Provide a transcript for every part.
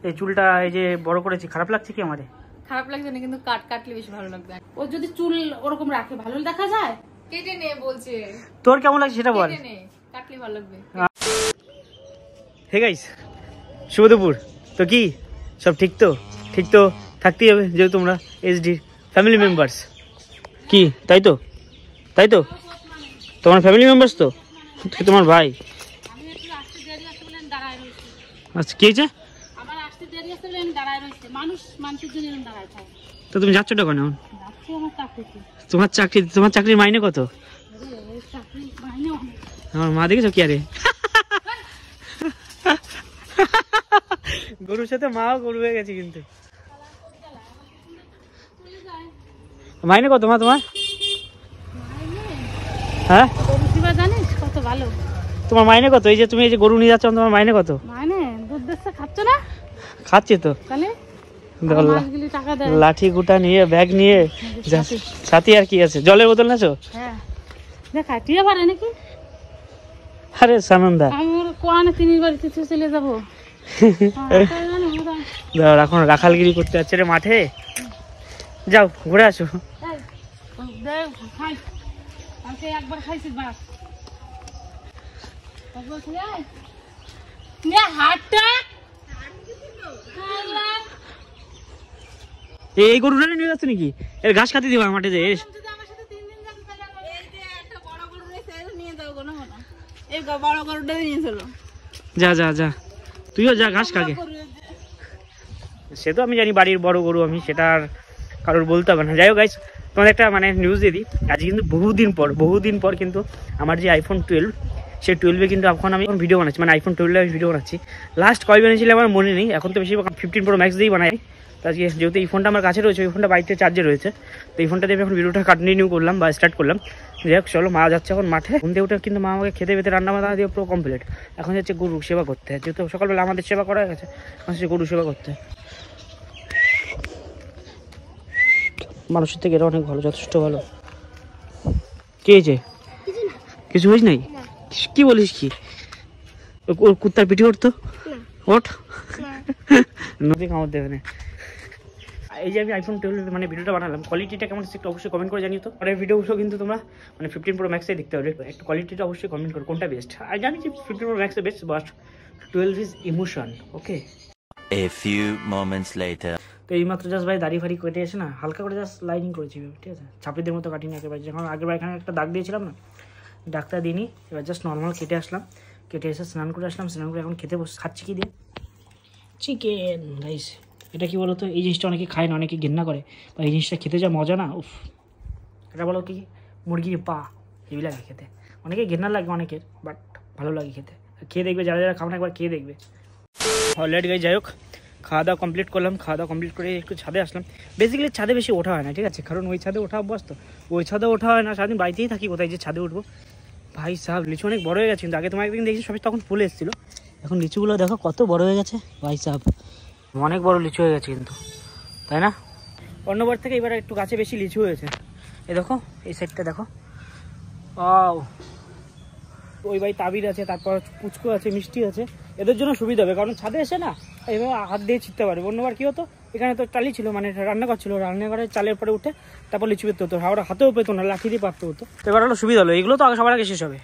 এই চুলটা এই যে বড় করেছি, খারাপ লাগছে কি আমারে? খারাপ লাগছে না, কিন্তু কাটলে বেশি ভালো লাগবে। ও যদি চুল ওরকম রাখে ভালো দেখা যায়। কেটে নে বলছে। তোর কেমন লাগছে সেটা বল। কেটে নে, কাটলে ভালো লাগবে। হে গাইস, শুভ দুপুর। তো কি সব ঠিক তো? ঠিক তো থাকতেই হবে, যেহেতু তোমরা এসডি ফ্যামিলি মেম্বার্স। কি তাই তো? তাই তো তোমার ফ্যামিলি মেম্বার্স তো, তোমার ভাই। আচ্ছা কি হয়েছে? তো তুমি যাচ্ছ কেন? তোমার চাকরির মাইনে কত? আমার মা দেখেছো কি? আরে গরুর সাথে মাও গরু হয়ে গেছে। কিন্তু মাইনে কত মা তোমার? হ্যাঁ জানিস কত ভালো তোমার মাইনে কত? এই যে তুমি এই যে গরু নিয়ে যাচ্ছ, তোমার মাইনে কত? মাইনে দুধ দিচ্ছে, খাচ্ছ না? খাচ্ছি তো। তাহলে লাঠি গুটা নিয়ে ব্যাগ নিয়ে সাথী আর কি আছে? জলের বোতল নেছো? হ্যাঁ দেখা টিয়া পারে নাকি? আরে সানন্দা আমার কোয়ানে তিনের বাড়িতে চলে যাবো। এখন রাখালগিরি করতে যাচ্ছে রে মাঠে। যাও ঘুরে আসো। একবার খাইছিস বাস এই গরুটা নিয়ে যাচ্ছে নাকি? এর ঘাস খাতে দিবা মাঠে যে। যা যা যা, তুইও যা ঘাস খাগে। সে তো আমি জানি বাড়ির বড় গরু আমি, সেটা আর কারোর বলতে হবে না। যাই হোক গাইস, তোমাদের একটা মানে নিউজ দিয়ে দিই। আজ কিন্তু বহুদিন পর কিন্তু আমার যে আইফোন 12, সেই 12-এ কিন্তু এখন আমি ভিডিও বানাচ্ছি, মানে আইফোন 12-এ আমি ভিডিও বানাচ্ছি। লাস্ট কয় বানিয়েছিল আমার মনে নেই, এখন তো বেশি 15 Pro Max দিয়েই বানাই। তো আজকে যেহেতু এই ফোনটা আমার কাছে রয়েছে, ওই ফোনটা বাড়িতে চার্জে রয়েছে, তো এই ফোনটা দিয়ে আমি এখন ভিডিওটা কন্টিনিউ করলাম বা স্টার্ট করলাম। যাই হোক চলো, মা যাচ্ছে এখন মাঠে। ঘুম থেকে উঠে কিন্তু মা আমাকে খেতে পেতে রান্না বান্না দিয়ে পুরো কমপ্লিট। এখন যাচ্ছে গরু সেবা করতে, যেহেতু সকালবেলা আমাদের সেবা করা হয়ে গেছে, এখন হচ্ছে গরু সেবা করতে। মানুষের থেকে এটা অনেক ভালো, যথেষ্ট ভালো। কে হয়েছে? কিছু হয়েছে নাই? কি বলিস? কি ওর কুত্তার পিঠে উঠতো? ওঠ নদী কামড় দেবে না। এই যে আমি আইফোন 12 মানে ভিডিওটা বানালাম, কোয়ালিটিটা কেমন একটু অবশ্যই কমেন্ট করে জানিও তো। পরের ভিডিওগুলো কিন্তু তোমরা মানে 15 Pro Max দেখতে হবে, একটু কোয়ালিটিটা অবশ্যই কমেন্ট করো কোনটা বেস্ট। আর জানি যে 15 Pro Max best, but 12 is emotion. Okay, A few moments later. তো এইমাত্র জাস্ট ভাই দাড়ি ফাড়ি কেটে এসে না হালকা করে জাস্ট লাইনিং করেছি, ঠিক আছে? ছাপড়িদের মতো কাটিনি একেবারে। যখন আগেরবার এখানে একটা দাগ দিয়েছিলাম না, ডাক্তার দিইনি, এবার জাস্ট নর্মাল কেটে আসলাম। কেটে এসে স্নান করে আসলাম, স্নান করে এখন খেতে খাচ্ছি কি দিয়ে? চিকেন। গাইস এটা কি বলো তো, এই জিনিসটা অনেকে খায় না, অনেকে ঘেন্না করে, বা এই জিনিসটা খেতে যা মজা না, উফ। এটা বলো কি, মুরগির পা হেভি লাগে খেতে। অনেকে ঘেন্না লাগে অনেকের, বাট ভালো লাগে খেতে। খেয়ে দেখবে, যারা যারা খাও না একবার খেয়ে দেখবে। অলরেডি গাইস যাই হোক, খাওয়া দাওয়া কমপ্লিট করলাম। খাওয়া দাওয়া কমপ্লিট করে একটু ছাদে আসলাম। বেসিক্যালি ছাদে বেশি ওঠা হয় না, ঠিক আছে? কারণ ওই ছাদে ওঠা অভ্যাস তো, ওই ছাদে ওঠা হয় না। সারাদিন বাড়িতেই থাকি, কোথায় যে ছাদে উঠবো? ভাই সাহেব লিচু অনেক বড় হয়ে গেছে, কিন্তু আগে তোমার একদিন দেখছি সবাই তখন ফুলে এসেছিলো, এখন লিচুগুলো দেখো কত বড় হয়ে গেছে। ভাই সাহেব অনেক বড় লিচু হয়ে গেছে কিন্তু, তাই না? অন্যবার থেকে এবার একটু গাছে বেশি লিচু হয়েছে। এই দেখো, এই সাইডটা দেখো, ওই ভাই তাবির আছে, তারপর পুচকু আছে, মিষ্টি আছে। এদের জন্য সুবিধা হবে, কারণ ছাদে এসে না এইভাবে হাত দিয়ে ছিটতে পারবে। অন্যবার কী হতো, এখানে তো টালি ছিল, মানে রান্নাঘর ছিল, রান্নাঘরের চালের পরে উঠে তারপর লিচু পেতে হতো, ওরা হাতেও পেতো না, লাঠি দিয়ে পারতে হতো। তো এবার হলো সুবিধা হলো, এগুলো তো সবার আগে শেষ হবে।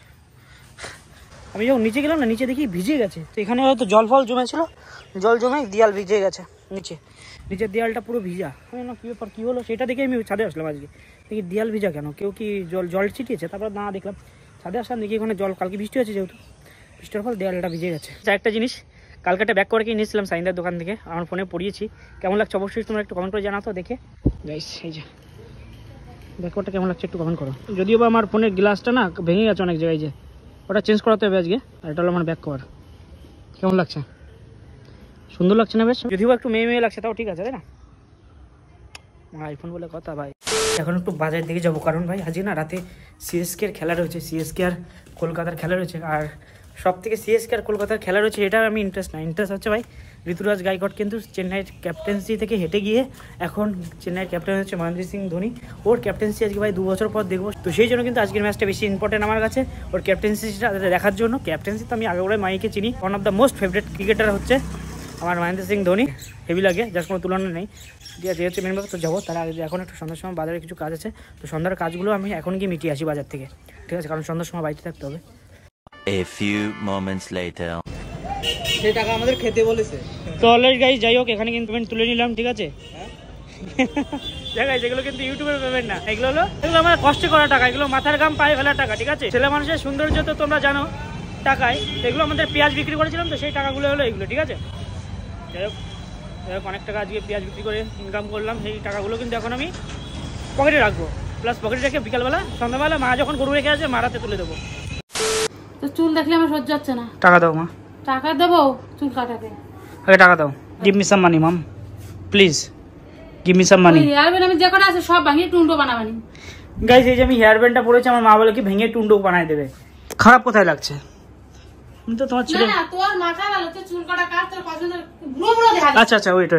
আমি যখন নিচে গেলাম না, নিচে দেখি ভিজে গেছে। তো এখানে হয়তো জল ফল জমেছিল, জল জমে দেয়াল ভিজে গেছে। নিচের দেয়ালটা পুরো ভিজা। আমি না কী ব্যাপার, কী হলো সেটা দেখে আমি ছাদে আসলাম। আজকে দেখি দেয়াল ভিজা কেন, কেউ কি জল ছিটিয়েছে? তারপর না দেখলাম, ছাদে আসলাম, দেখি ওখানে জল, কালকে বৃষ্টি হয়েছে যেহেতু, বৃষ্টির ফল দেয়ালটা ভিজে গেছে। একটা জিনিস কালকে একটা ব্যাক করে কিনে নিয়েছিলাম সাইন্দার দোকান থেকে, আমার ফোনে পড়িয়েছি, কেমন লাগছে অবশ্যই তোমরা একটু কমেন্ট করে জানাতো দেখে। গাইস এই যে ব্যাকওয়ার্ডটা কেমন লাগছে একটু কমেন্ট করো। যদিও বা আমার ফোনের গ্লাসটা না ভেঙে গেছে অনেক জায়গায়, যে ওটা চেঞ্জ করাতে হবে আজকে। আর এটা হলো আমার ব্যাক কভার। কেমন লাগছে? সুন্দর লাগছে না বেশ? যদিও একটু মেয়ে লাগছে, তাও ঠিক আছে, তাই না? আইফোন বলে কথা ভাই। এখন একটু বাজারের দিকে যাবো, কারণ ভাই আজকে না রাতে সিএসকে এর খেলা রয়েছে, সিএসকে আর কলকাতার খেলা রয়েছে। আর সব থেকে সিএসকে আর কলকাতার খেলা রয়েছে, এটা আমি ইন্টারেস্ট হচ্ছে ভাই ঋতুরাজ গায়কোয়াড় কিন্তু চেন্নাইয়ের ক্যাপ্টেন্সি থেকে হেঁটে গিয়ে এখন চেন্নাইয়ের ক্যাপ্টেন হচ্ছে মহেন্দ্র সিং ধোনি। ওর ক্যাপ্টেন্সি আজকে ভাই 2 বছর পর দেখবো, তো সেই জন্য কিন্তু আজকের ম্যাচটা বেশি ইম্পর্টেন্ট আমার কাছে, ওর ক্যাপ্টেন্সিটা দেখার জন্য। ক্যাপ্টেন্সি তো আমি আগে ওরাই মাইকে চিনি, one of the most favourite cricketer হচ্ছে আমার মহেন্দ্র সিং ধোনি হেভি লাগে, যার কোনো তুলনা নেই। ঠিক আছে, হচ্ছে মেন ব্যাপার। তো যাবো তার আগে এখন একটু সন্ধ্যার সময় বাজারে কিছু কাজ আছে, তো সন্ধ্যার কাজগুলো আমি এখন গিয়ে মিটিয়ে আসি বাজার থেকে, ঠিক আছে, কারণ সন্ধ্যার সময় বাড়িতে থাকতে হবে। A few moments later. সেই টাকা আমাদের খেতে বলেছে। তো অলরেডি গাইস যাই হোক, এখানে কিন্তু পেমেন্ট তুলে নিলাম, ঠিক আছে। যেগুলো কিন্তু ইউটিউবের পেমেন্ট না, এগুলো আমার কষ্ট করা টাকা, এগুলো মাথার ঘাম পায়ে ফেলার টাকা, ঠিক আছে। ছেলে মানুষের সৌন্দর্য তো তোমরা জানো টাকায়, এগুলো আমাদের পেঁয়াজ বিক্রি করেছিলাম, তো সেই টাকাগুলো হলো এগুলো, ঠিক আছে। যাই হোক অনেক টাকা আজকে পেঁয়াজ বিক্রি করে ইনকাম করলাম, সেই টাকাগুলো কিন্তু এখন আমি পকেটে রাখবো, প্লাস পকেটে রেখে বিকালবেলা সন্ধ্যাবেলা মা যখন গরু রেখে আছে মারাতে তুলে দেবো। তো চুল দেখলে আমার সহ্য হচ্ছে না। টাকা দাও মা। টাকা দেবো চুল কাটাতে? আগে টাকা দাও। Give me some money mom, please give me some money. Hair band আমি যে কটা আছে সব ভাঙিয়ে টুন্ডো বানাবানি। গাইস এই যে আমি হেয়ার ব্যান্ডটা পরেছি, আমার মা বলে কি ভেঙে টুন্ডো বানায় দেবে। খারাপ কোথায় লাগছে? আমি তো তোমার ছেলে। না তোর মাথা ভালো, তোর চুল কাটা কাট, তোর পছন্দের বুড়ো বুড়ো দেখা যায়। আচ্ছা ওয়েট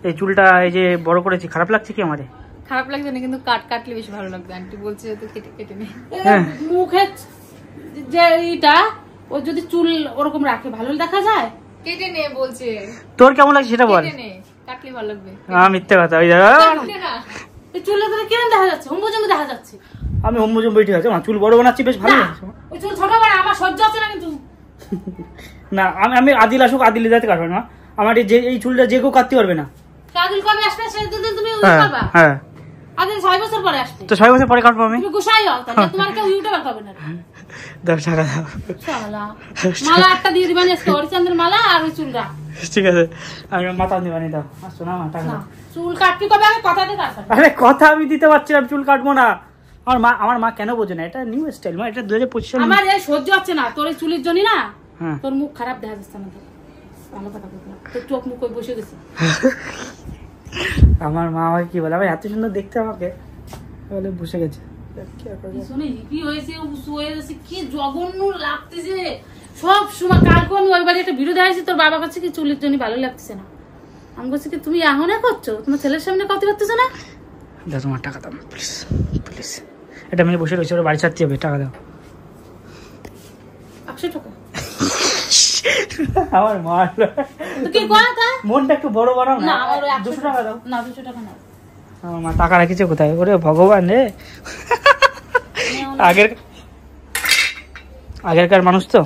এই চুলটা এই যে বড় করেছি, খারাপ লাগছে কি আমারে? খারাপ লাগছে না, কিন্তু কাটলে বেশি ভালো লাগবে। আন্টি বলছে তো কেটে নে। হ্যাঁ। মুখে যে এটা ও যদি চুল ওরকম রাখে ভালো দেখা যায়, কেটে নে বলছে। তোর কেমন লাগছে সেটা বল। কেটে নে, কাটলে ভালো লাগবে। মিথ্যে কথা, ওই কাটলে না এই চুলের ভিতরে কেমন দেখা যাচ্ছে, অম্বুজম্বু দেখা যাচ্ছে। আমি অম্বুজম্বু ঠিক আছে, চুল বড় বানাচ্ছি বেশ ভালো লাগছে। ওই চুল ছোট বড় আমার সহ্য হচ্ছে না কিন্তু। না আমি আদিল আসুক, আদিল যাতে কাটবে না, আমার এই চুলটা যে কেউ কাটতে পারবে না। আদিল কবে আসবে সেদিন তুমি করবা? হ্যাঁ আদিল 6 বছর পরে আসবে, তো 6 বছর পরে কাটবো আমি। তুমি গুছাই হও, তাহলে তোমার কেউ ইউটিউবার পাবে না। দাও টাকা দাও। শালা মালা একটা দিয়ে দিবেন, হরিচন্দ্র মালা আর ওই চুলটা, ঠিক আছে। আমি মাথা দিয়ে বানিয়ে দাও। আসছো না মা, টাকা দাও। চুল কাটতে কবে আগে কথা দিয়ে কাটবে। আরে কথা আমি দিতে পারছি না, চুল কাটবো না। আমার মা কেন বোঝে না, এটা নিউ স্টাইল মা, এটা 2025 সালে। আমার এই সহ্য হচ্ছে না তোর এই চুলের জন্য না। হ্যাঁ তোর মুখ খারাপ দেখা যাচ্ছে আমাদের, ভালো কথা বললাম, তোর চোখ মুখ কই বসে গেছে। আমার মা আমাকে কি বলে, আমি এত সুন্দর দেখতে আমাকে বলে বসে গেছে। শুনে কি হয়েছে, উঁচু হয়ে গেছে, কি জঘন্য লাগতেছে সব সময়। কালকে আমি ওই বাড়ি একটা ভিডিও দেখাইছি, তোর বাবা কাছে কি চুলের জন্য ভালো লাগতেছে না। আমি বলছি কি তুমি এখন করছো, তোমার ছেলের সামনে কথা করতেছো না। দাও তোমার টাকা দাও প্লিজ প্লিজ। এটা আমি বসে রয়েছি, ওরা বাড়ি ছাড়তে হবে, টাকা দাও। 100 টাকা আমার মা কি কথা, মনটা একটু বড় বানাও না না। আমার 200 টাকা দাও না, 200 টাকা না। আমার মা টাকা রাখিছে কোথায়? ওরে ভগবান রে, আগেরকার মানুষ তো।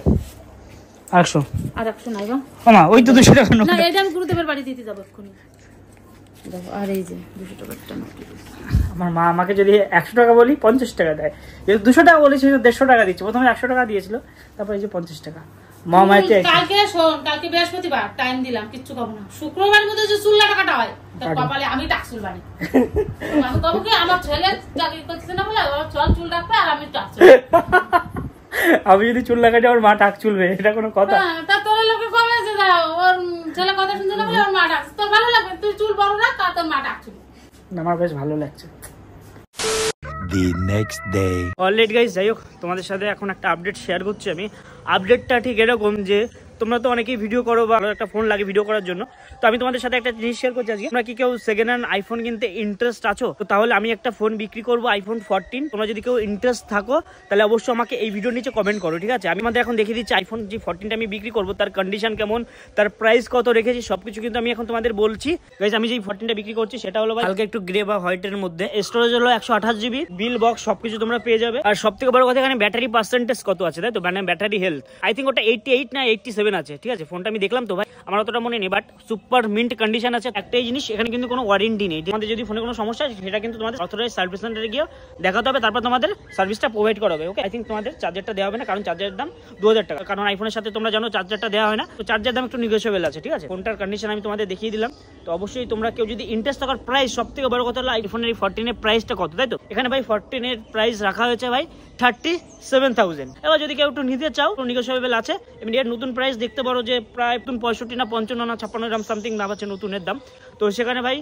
100 আর 100 নাই গো মা, ওই তো 200 টাকা না, এটা আমি গুরুদেবের বাড়ি দিতে যাবো এক্ষুনি। দেখো আর এই যে 200 টাকাটা নোট। আমার মা আমাকে যদি 100 টাকা বলি 50 টাকা দেয়, যদি 200 টাকা বলি সে 150 টাকা দিচ্ছে। প্রথমে 100 টাকা দিয়েছিল, তারপর এই যে 50 টাকা। মা মাইতে কালকে শোন, কালকে বৃহস্পতিবার টাইম দিলাম, কিচ্ছু খাবো না। শুক্রবার মধ্যে যে চুল কাটা হয় তার কপালে আমি টাকসুল বানি। আমি কব কি আমার ছেলে চাকরি করছে না বলে ওর চল চুল রাখবে আর আমি টাকসুল। আমি যদি চুল লাগাই আমার মা টাক চুলবে, এটা কোনো কথা? তা তোর লোকে কবে যে দাও ওর ছেলে কথা শুনছে না বলে ওর মা টাকছে। তোর ভালো লাগবে তুই চুল বড় রাখ আর তোর মা টাকছুল। আমার বেশ ভালো লাগছে। The next day. Already guys যাই হোক, তোমাদের সাথে এখন একটা আপডেট শেয়ার করছি আমি। আপডেটটা ঠিক এরকম যে তোমরা তো অনেকেই ভিডিও করো বা একটা ফোন লাগে ভিডিও করার জন্য, তো আমি তোমাদের সাথে একটা জিনিস শেয়ার করছি আজকে। তোমরা কি কেউ সেকেন্ড হ্যান্ড আইফোন কিনতে ইন্টারেস্ট আছো? তো তাহলে আমি একটা ফোন বিক্রি করবো, আইফোন 14। তোমরা যদি কেউ ইন্টারেস্ট থাকো তাহলে অবশ্যই আমাকে এই ভিডিওর নিচে কমেন্ট করো, ঠিক আছে। আমি আমাদের এখন দেখিয়ে দিচ্ছি আইফোন যে 14টা আমি বিক্রি করবো, তার কন্ডিশন কেমন, তার প্রাইস কত রেখেছি, সবকিছু কিন্তু আমি এখন তোমাদের বলছি। গাইস আমি যে 14টা বিক্রি করছি সেটা হলো হালকা একটু গ্রে বা হোয়াইটের মধ্যে, স্টোরেজ হলো 128 GB, বিল বক্স সবকিছু তোমরা পেয়ে যাবে। আর সব থেকে বড় কথা এখানে ব্যাটারি পার্সেন্টেজ কত আছে, তাই তো, মানে ব্যাটারি হেলথ আই থিঙ্ক ওটা 88 না 87 আছে, ঠিক আছে। ফোনটা আমি দেখলাম তো ভাই, আমার অতটা মনে নেই, বাট সুপার মিন্ট কন্ডিশন আছে। একটাই জিনিস, এখানে কিন্তু কোনো ওয়ারেন্টি নেই। তোমাদের যদি ফোনে কোনো সমস্যা আছে সেটা কিন্তু তোমাদের অথরাইজ সার্ভিস সেন্টারে গিয়ে দেখাতে হবে, তারপর তোমাদের সার্ভিসটা প্রোভাইড করা হবে। ওকে, আই থিঙ্ক তোমাদের চার্জারটা দেওয়া হবে না, কারণ চার্জারের দাম 2000 টাকা, কারণ আইফোনের সাথে তোমরা জানো চার্জারটা দেওয়া হয় না, তো চার্জার দাম একটু নেগোশিয়েবল আছে, ঠিক আছে। ফোনটার কন্ডিশন আমি তোমাদের দেখিয়ে দিলাম। তো অবশ্যই তোমরা কেউ যদি ইন্টারেস্ট থাকার, প্রাইস সব থেকে বড় কথা হলো আইফোনের 14 এর প্রাইসটা কত, তাই তো। এখানে ভাই 14 এর প্রাইস রাখা হয়েছে ভাই 37,000। এবার যদি কেউ একটু নিতে চাও তো নেগোশিয়েবল আছে। এমনি এর নতুন প্রাইস দেখতে পারো যে প্রায় 65 না 55 না 56 গ্রাম সামথিং দাম আছে নতুনের দাম। তো সেখানে ভাই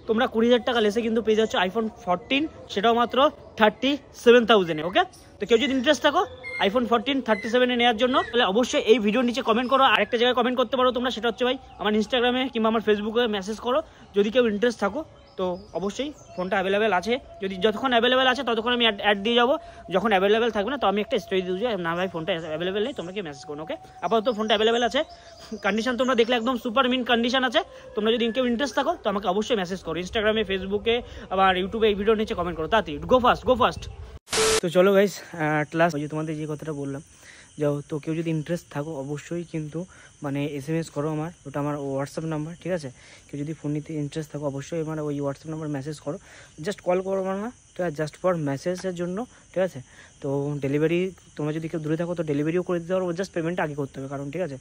তোমরা 20,000 টাকা লেসে কিন্তু পেয়ে যাচ্ছ আইফোন 14, সেটাও মাত্র 37,000 এ। ওকে, তো কেউ যদি ইন্টারেস্ট থাকো আইফোন 14 37 এ নেওয়ার জন্য, তাহলে অবশ্যই এই ভিডিওর নিচে কমেন্ট করো। আরেকটা জায়গায় কমেন্ট করতে পারো তোমরা, সেটা হচ্ছে ভাই আমার ইনস্টাগ্রামে কিংবা আমার ফেসবুকে মেসেজ করো যদি কেউ ইন্টারেস্ট থাকো তো অবশ্যই ফোনটা অ্যাভেলেবেল আছে, যদি যতক্ষণ অ্যাভেলেবেল আছে ততক্ষণ আমি অ্যাড দিয়ে যাবো, যখন অ্যাভেলেবেল থাকবে না তো আমি একটা স্টোরি দিয়ে দেবো না ভাই ফোনটা অ্যাভেলেবেল নেই, তোমরা কি মেসেজ করো। ওকে, আপাতত ফোনটা অ্যাভেলেবেল আছে, কন্ডিশন তোমরা দেখলে একদম সুপার মিন কন্ডিশন আছে। তোমরা যদি কেউ ইন্টারেস্ট থাকো তো আমাকে অবশ্যই মেসেজ করো, ইনস্টাগ্রামে, ফেসবুকে, আবার ইউটিউবে এই ভিডিওর নিচে কমেন্ট করো, তাড়াতাড়ি গো ফাস্ট। তো চলো গাইস, অ্যাট লাস্ট ওই যে তোমাদের যে কথাটা বললাম, যাও তো কেউ যদি ইন্টারেস্ট থাকো অবশ্যই কিন্তু মানে SMS করো, ওটা আমার হোয়াটসঅ্যাপ নাম্বার, ঠিক আছে। কেউ যদি ফোন নিতে ইন্টারেস্ট থাকো অবশ্যই আমার ওই হোয়াটসঅ্যাপ নাম্বার মেসেজ করো, জাস্ট কল করো না, ঠিক আছে, জাস্ট ফর মেসেজের জন্য, ঠিক আছে। তো ডেলিভারি তোমরা যদি কেউ দূরে থাকো তো ডেলিভারিও করে দিতে পারো, জাস্ট পেমেন্টটা আগে করতে হবে, কারণ ঠিক আছে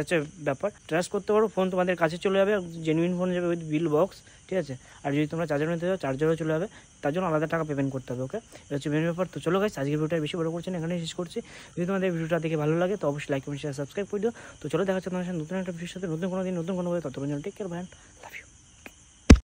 হচ্ছে ব্যাপার। ট্রাস্ট করতে পারো, ফোন তোমাদের কাছে চলে যাবে, জেনুইন ফোন যাবে উইথ বিল বক্স, ঠিক আছে। আর যদি তোমরা চার্জার নিতে চাও চার্জারও চলে যাবে, তার জন্য আলাদা টাকা পেমেন্ট করতে হবে। ওকে, এটা হচ্ছে মেন ব্যাপার। তো চলো গাইস, আজকের ভিডিওটা বেশি বড় করছি না, এখানে শেষ করছি। যদি তোমাদের ভিডিওটা দেখে ভালো লাগে তো অবশ্যই লাইক কমেন্ট শেয়ার সাবস্ক্রাইব করে দিও। তো চলো দেখা হচ্ছে তোমার সাথে নতুন একটা ভিডিওর সাথে, নতুন কোনো দিন নতুন কোনো ভাবে, ততক্ষণ take care, bye, love you.